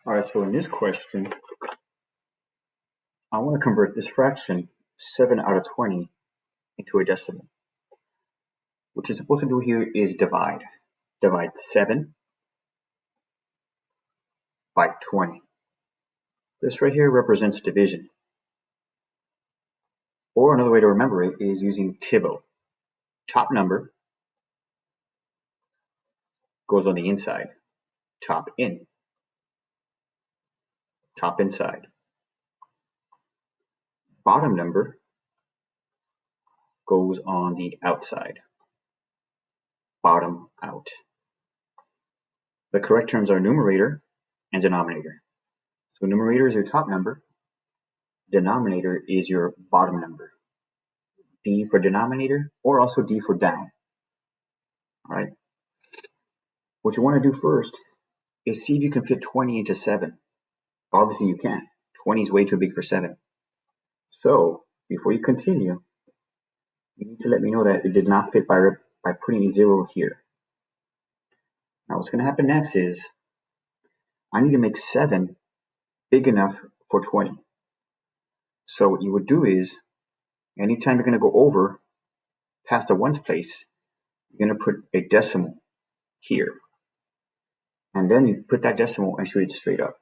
Alright, so in this question, I want to convert this fraction 7 out of 20 into a decimal. What you're supposed to do here is divide. Divide 7 by 20. This right here represents division. Or another way to remember it is using TIBO. Top number goes on the inside. Top in. Top inside. Bottom number goes on the outside. Bottom out. The correct terms are numerator and denominator. So numerator is your top number. Denominator is your bottom number. D for denominator, or also D for down. All right. What you want to do first is see if you can fit 20 into 7. Obviously you can't. 20 is way too big for 7. So before you continue, you need to let me know that it did not fit by putting a 0 here. Now what's going to happen next is I need to make 7 big enough for 20. So what you would do is anytime you're going to go over past the ones place, you're going to put a decimal here. And then you put that decimal and shoot it straight up.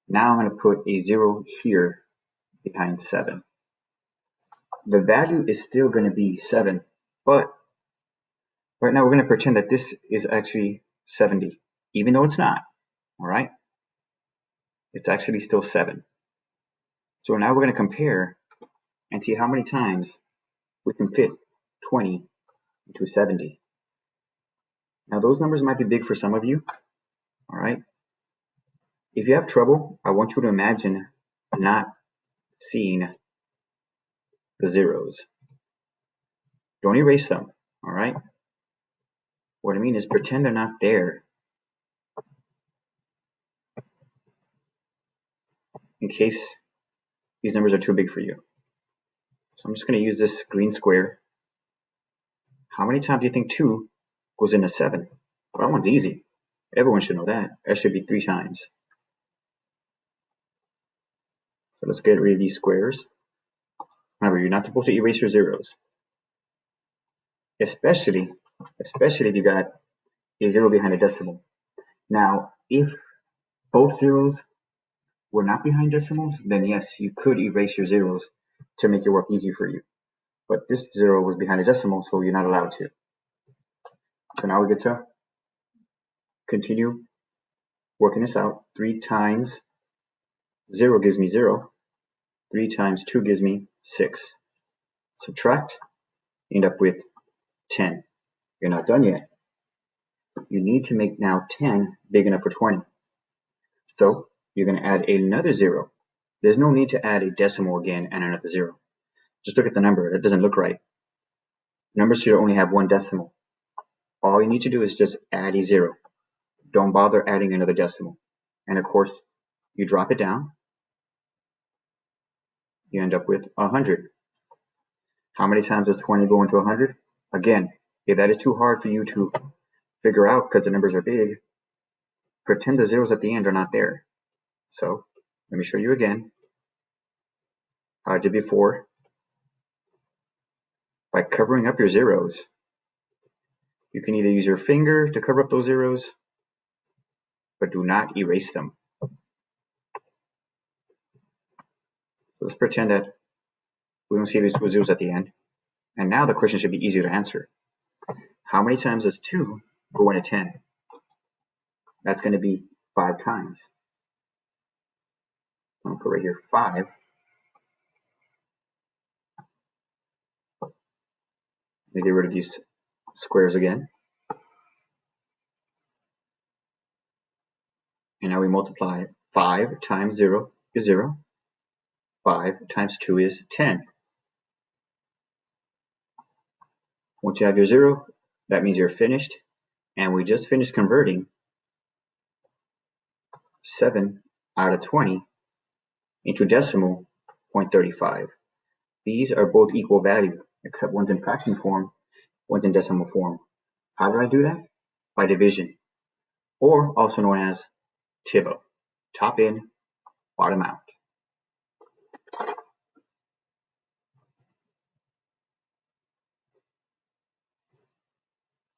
Now I'm going to put a 0 here behind 7. The value is still going to be 7, but right now we're going to pretend that this is actually 70, even though it's not. All right? It's actually still 7. So now we're going to compare and see how many times we can fit 20 into 70. Now those numbers might be big for some of you. All right? If you have trouble, I want you to imagine not seeing the zeros. Don't erase them, all right? What I mean is pretend they're not there in case these numbers are too big for you. So I'm just going to use this green square. How many times do you think 2 goes into 7? Well, that one's easy. Everyone should know that. That should be 3 times. So let's get rid of these squares. Remember, you're not supposed to erase your zeros. Especially if you got a 0 behind a decimal. Now, if both zeros were not behind decimals, then yes, you could erase your zeros to make your work easier for you. But this 0 was behind a decimal, so you're not allowed to. So now we get to continue working this out. 3 times 0 gives me 0. 3 times 2 gives me 6. Subtract, end up with 10. You're not done yet. You need to make now 10 big enough for 20. So you're going to add another 0. There's no need to add a decimal again and another 0. Just look at the number. That doesn't look right. Numbers should only have one decimal. All you need to do is just add a 0. Don't bother adding another decimal. And of course, you drop it down. You end up with 100. How many times does 20 go into 100? Again, if that is too hard for you to figure out because the numbers are big, pretend the zeros at the end are not there. So let me show you again how I did before. By covering up your zeros, you can either use your finger to cover up those zeros, but do not erase them. So let's pretend that we don't see these two zeros at the end. And now the question should be easier to answer. How many times does 2 go into 10? That's going to be 5 times. I'll put right here 5. Let me get rid of these squares again. And now we multiply 5 times 0 is 0. 5 times 2 is 10. Once you have your 0, that means you're finished. And we just finished converting 7 out of 20 into decimal 0.35. These are both equal value, except one's in fraction form, one's in decimal form. How did I do that? By division, or also known as TIBO, top in, bottom out.